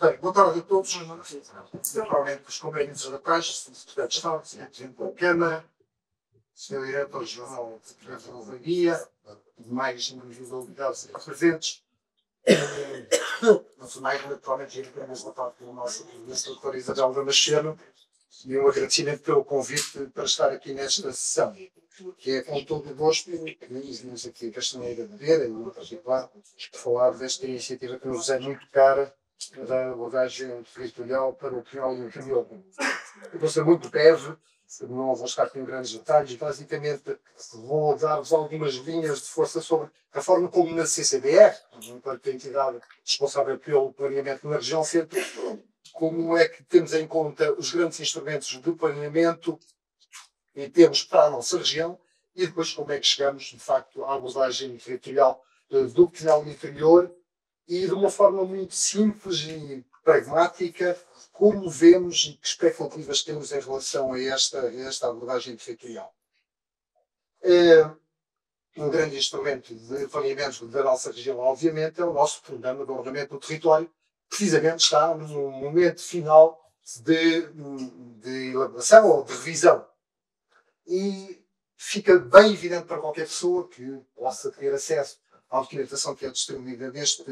Bem, boa tarde a todos. Provavelmente os companheiros da Caixa, o Secretário de Estado, o Presidente da Câmara, o Sr. Diretor Jornal de Secretaria, demais individualidades presentes. Mas mais, naturalmente, iremos votar pelo nosso Dr. Isabel Damasceno e um agradecimento pelo convite para estar aqui nesta sessão, que é com todo o gosto que vimos aqui a Castanheira de Vera e, em particular, falar desta iniciativa que nos é muito cara, da abordagem territorial para o Pinhal Inferior. Eu vou ser muito breve, não vou estar com grandes detalhes, basicamente vou dar-vos algumas linhas de força sobre a forma como na CCDR, enquanto entidade responsável pelo planeamento na região centro, como é que temos em conta os grandes instrumentos de planeamento e temos para a nossa região e depois como é que chegamos, de facto, à abordagem territorial do Pinhal Inferior e de uma forma muito simples e pragmática, como vemos e que expectativas temos em relação a esta abordagem territorial. Um grande instrumento de planeamento da nossa região, obviamente, é o nosso programa de ordenamento do território, precisamente está no momento final de elaboração ou de revisão. E fica bem evidente para qualquer pessoa que possa ter acesso à documentação que é distribuída deste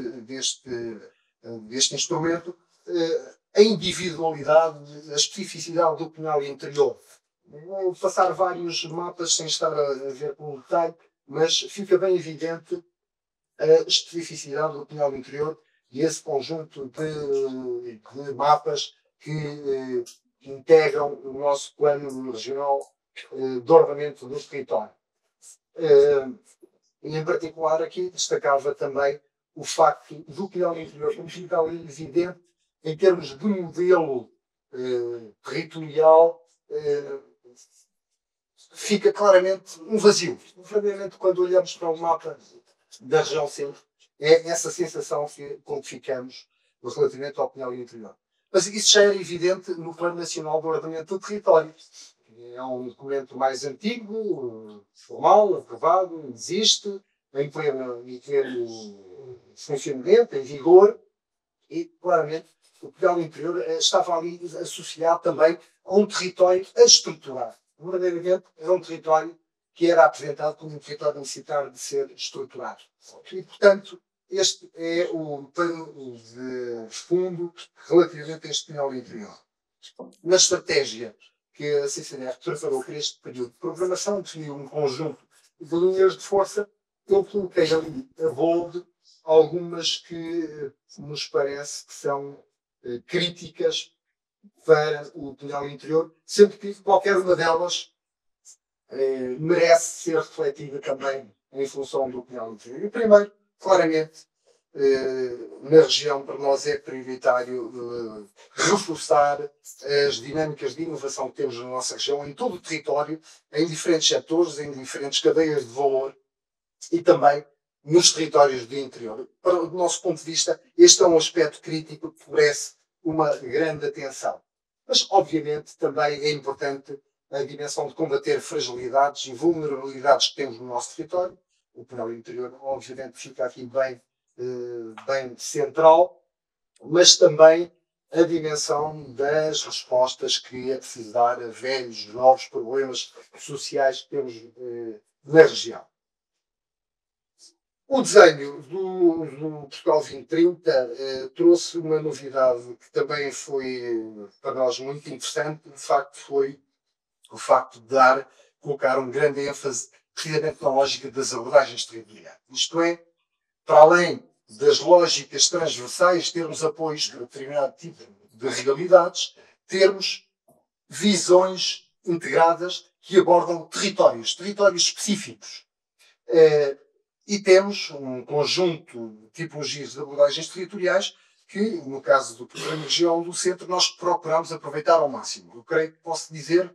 instrumento, a individualidade, a especificidade do Pinhal Interior. Vou passar vários mapas sem estar a ver com detalhe, mas fica bem evidente a especificidade do Pinhal Interior e esse conjunto de mapas que integram o nosso plano regional de ordenamento do território. E, em particular, aqui destacava também o facto do Pinhal Interior como fica ali evidente em termos de modelo territorial, fica claramente um vazio. Verdadeiramente, quando olhamos para o mapa da região centro, é essa sensação com que ficamos relativamente ao Pinhal Interior. Mas isso já era evidente no Plano Nacional de Ordenamento do Território. É um documento mais antigo, formal, aprovado, existe, em pleno funcionamento, em vigor, e claramente o Pinhal Interior estava ali associado também a um território a estruturar. Verdadeiramente é um território que era apresentado como um território necessitar de ser estruturado. E, portanto, este é o plano de fundo relativamente a este Pinhal Interior. Na estratégia que a CCDR preparou para este período de programação, definiu um conjunto de linhas de força. Eu coloquei ali a bold algumas que nos parece que são críticas para o Pinhal Interior, sendo que qualquer uma delas merece ser refletida também em função do Pinhal Interior. E primeiro, claramente, na região, para nós é prioritário reforçar as dinâmicas de inovação que temos na nossa região, em todo o território, em diferentes setores, em diferentes cadeias de valor e também nos territórios do interior. Para o nosso ponto de vista, este é um aspecto crítico que merece uma grande atenção. Mas, obviamente, também é importante a dimensão de combater fragilidades e vulnerabilidades que temos no nosso território. O Pinhal Interior, obviamente, fica aqui bem central, mas também a dimensão das respostas que é preciso dar a velhos, novos problemas sociais que temos na região. O desenho do Portugal 2030 trouxe uma novidade que também foi para nós muito interessante, de facto foi o facto de colocar um grande ênfase precisamente na lógica das abordagens territoriais. Isto é, para além das lógicas transversais, termos apoios para determinado tipo de realidades, termos visões integradas que abordam territórios específicos. E temos um conjunto de tipologias de abordagens territoriais que, no caso do Programa Região do Centro, nós procuramos aproveitar ao máximo. Eu creio que posso dizer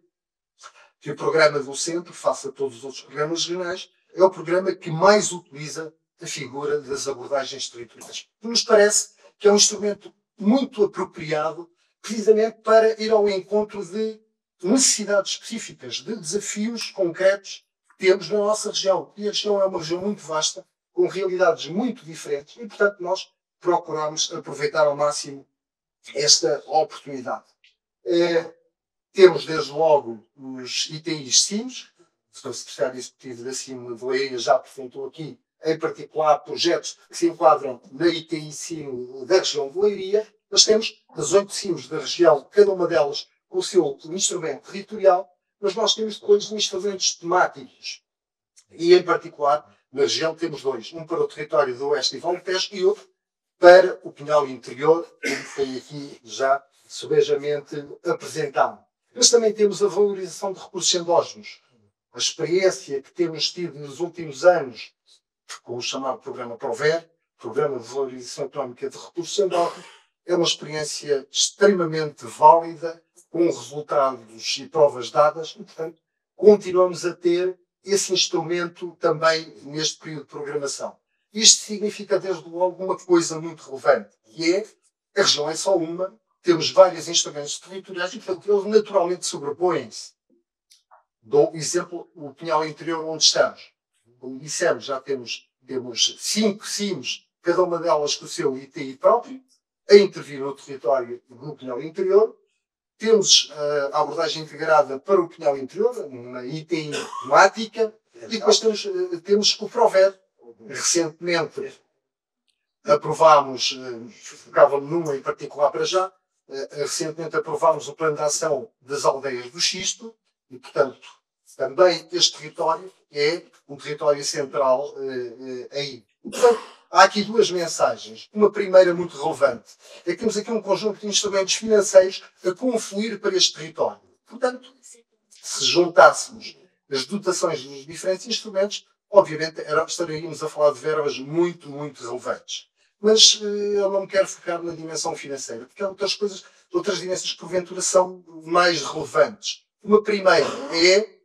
que o Programa do Centro, face a todos os outros programas regionais, é o programa que mais utiliza a figura das abordagens territoriais. Nos parece que é um instrumento muito apropriado precisamente para ir ao encontro de necessidades específicas, de desafios concretos que temos na nossa região. E a região é uma região muito vasta, com realidades muito diferentes e, portanto, nós procuramos aproveitar ao máximo esta oportunidade. Temos desde logo os ITIs SIMs, o secretário executivo da CIM de Leiria já apresentou aqui, em particular, projetos que se enquadram na ITI SIM da região de Leiria. Nós temos as 8 SIMs da região, cada uma delas com o seu instrumento territorial, mas nós temos depois instrumentos temáticos. E, em particular, na região temos 2. Um para o território do Oeste e Valpes e outro para o Pinhal Interior, como foi aqui já subejamente apresentado. Mas também temos a valorização de recursos endógenos. A experiência que temos tido nos últimos anos com o chamado Programa PROVER, Programa de Valorização Económica de Recursos Endógenos, é uma experiência extremamente válida, com resultados e provas dadas, e, portanto, continuamos a ter esse instrumento também neste período de programação. Isto significa, desde logo, uma coisa muito relevante, que é a região é só uma, temos vários instrumentos territoriais e, portanto, eles naturalmente sobrepõem-se. Dou exemplo, o Pinhal Interior, onde estamos. Como dissemos, já temos 5 CIMs, cada uma delas com o seu ITI próprio, a intervir no território do Pinhal Interior. Temos a abordagem integrada para o Pinhal Interior, uma ITI temática, e depois temos o PROVER. Recentemente aprovámos, focava-me numa em particular para já, recentemente aprovámos o Plano de Ação das Aldeias do Xisto, e, portanto, também este território é um território central aí. Portanto, há aqui 2 mensagens. Uma primeira muito relevante é que temos aqui um conjunto de instrumentos financeiros a confluir para este território. Portanto, se juntássemos as dotações dos diferentes instrumentos, obviamente estaríamos a falar de verbas muito, muito relevantes. Mas eu não me quero focar na dimensão financeira, porque há outras dimensões que porventura são mais relevantes. Uma primeira é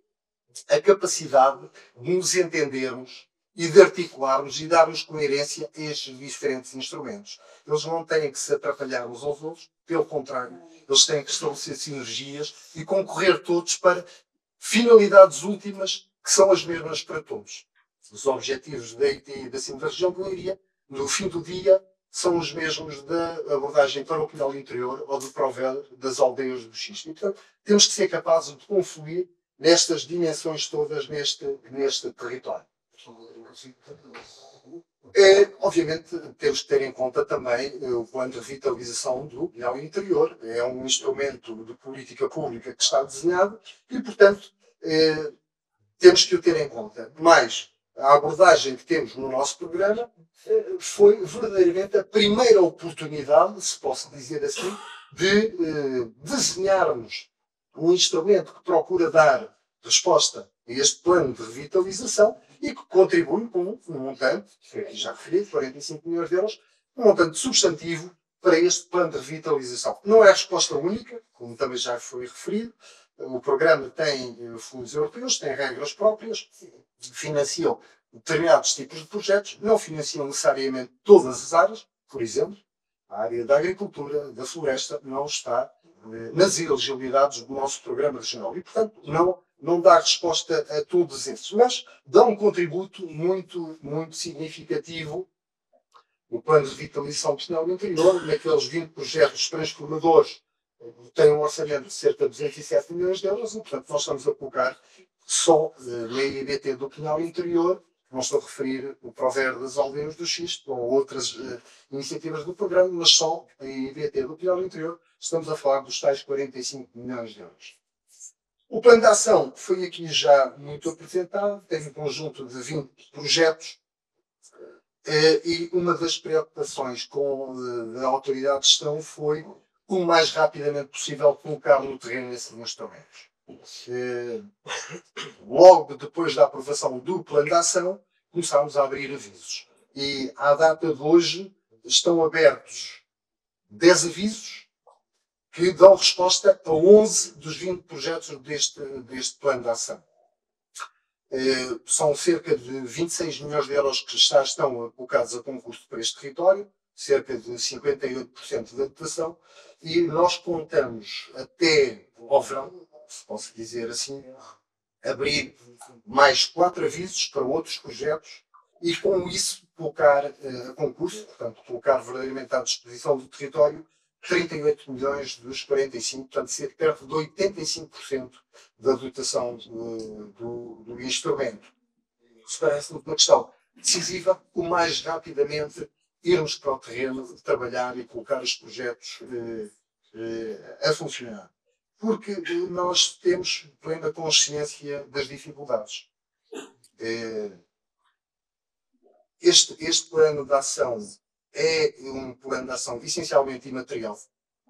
a capacidade de nos entendermos e de articularmos e darmos coerência a estes diferentes instrumentos. Eles não têm que se atrapalhar uns aos outros, pelo contrário, eles têm que estabelecer sinergias e concorrer todos para finalidades últimas que são as mesmas para todos. Os objetivos da IT e da CIM da região de Leiria, no fim do dia, são os mesmos da abordagem para o Pinhal Interior ou do PROVER das aldeias do Xisto. E, portanto, temos que ser capazes de confluir nestas dimensões todas neste território. Obviamente, temos que ter em conta também o plano de revitalização do Pinhal Interior. É um instrumento de política pública que está desenhado e, portanto, temos que o ter em conta. Mas a abordagem que temos no nosso programa foi verdadeiramente a primeira oportunidade, se posso dizer assim, de desenharmos um instrumento que procura dar resposta a este plano de revitalização e que contribui com um montante, que já referi, 45 milhões de euros, um montante substantivo para este plano de revitalização. Não é a resposta única, como também já foi referido. O programa tem fundos europeus, tem regras próprias, financiam determinados tipos de projetos, não financiam necessariamente todas as áreas. Por exemplo, a área da agricultura, da floresta, não está nas elegibilidades do nosso programa regional. E, portanto, não dá resposta a todos esses, mas dá um contributo muito, muito significativo. O plano de revitalização do Pinhal Interior, naqueles 20 projetos transformadores, tem um orçamento de cerca de 207 milhões de euros, e, portanto, nós estamos a colocar só na IBT do Pinhal Interior, não estou a referir o PROVER das Aldeias do Xisto ou outras iniciativas do programa, mas só a IBT do Pinhal Interior, estamos a falar dos tais 45 milhões de euros. O plano de ação foi aqui já muito apresentado, tem um conjunto de 20 projetos e uma das preocupações com a autoridade de gestão foi o mais rapidamente possível colocar no terreno esses instrumentos. Logo depois da aprovação do plano de ação, começámos a abrir avisos. E à data de hoje estão abertos 10 avisos que dão resposta a 11 dos 20 projetos deste plano de ação. São cerca de 26 milhões de euros que já estão colocados a concurso para este território, cerca de 58% da dotação, e nós contamos até ao verão, se posso dizer assim, abrir mais 4 avisos para outros projetos e com isso colocar a concurso, portanto, colocar verdadeiramente à disposição do território 38 milhões dos 45, portanto, ser perto de 85% da dotação do instrumento. Isso parece uma questão decisiva, o mais rapidamente irmos para o terreno, trabalhar e colocar os projetos a funcionar. Porque nós temos plena consciência das dificuldades. Este plano de ação é um plano de ação essencialmente imaterial.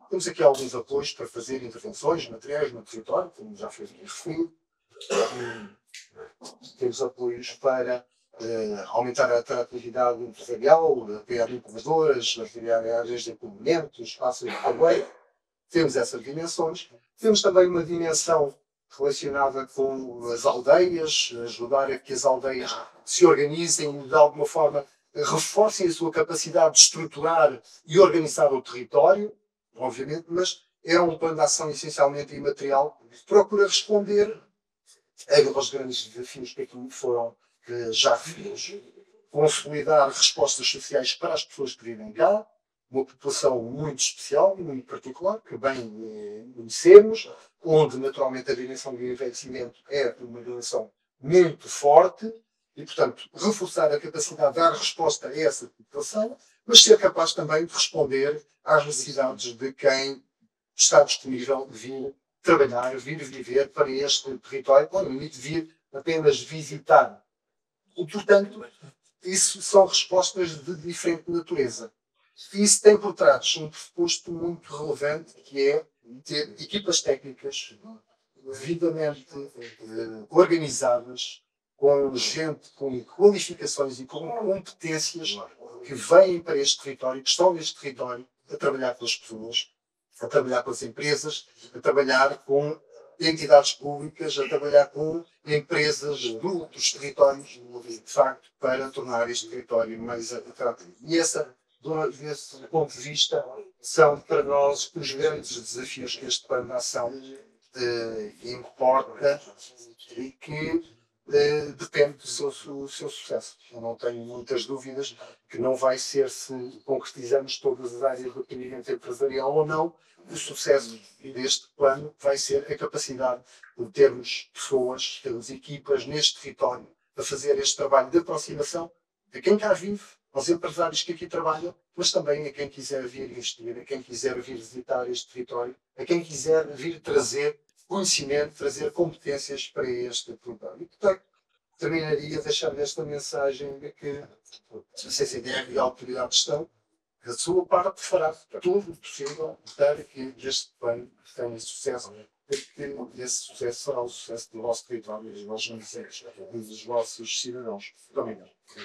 Temos aqui alguns apoios para fazer intervenções materiais no território, como já foi referido. Temos apoios para aumentar a atratividade empresarial, apoiar incubadoras, apoiar áreas de empreendimentos, espaços de trabalho. Temos essas dimensões. Temos também uma dimensão relacionada com as aldeias, ajudar a que as aldeias se organizem e, de alguma forma, reforcem a sua capacidade de estruturar e organizar o território, obviamente, mas é um plano de ação essencialmente imaterial que procura responder aos grandes desafios que aqui foram já referidos. Consolidar respostas sociais para as pessoas que vivem cá, uma população muito especial, muito particular, que bem conhecemos, onde naturalmente a dimensão do envelhecimento é uma dimensão muito forte e, portanto, reforçar a capacidade de dar resposta a essa população, mas ser capaz também de responder às necessidades de quem está disponível de vir trabalhar, vir viver para este território, ou no limite vir apenas visitar. E, portanto, isso são respostas de diferente natureza. E isso tem por trás um pressuposto muito relevante, que é ter equipas técnicas devidamente organizadas, com gente com qualificações e com competências que vêm para este território, que estão neste território, a trabalhar pelas pessoas, a trabalhar pelas empresas, a trabalhar com entidades públicas, a trabalhar com empresas dos territórios, de facto, para tornar este território mais atrativo. E desse ponto de vista, são para nós os grandes desafios que este plano de ação importa e que depende do seu sucesso. Eu não tenho muitas dúvidas que não vai ser, se concretizamos todas as áreas do planeamento empresarial ou não, o sucesso deste plano vai ser a capacidade de termos pessoas, termos equipas neste território a fazer este trabalho de aproximação a quem cá vive, aos empresários que aqui trabalham, mas também a quem quiser vir investir, a quem quiser vir visitar este território, a quem quiser vir trazer conhecimento, trazer competências para este território. E, portanto, terminaria deixando esta mensagem de que a CCDR e a autoridade estão, da sua parte, fará tudo o possível para que este plano tenha sucesso, porque esse sucesso será o sucesso do nosso território, dos nossos municípios, dos nossos cidadãos. Muito obrigado.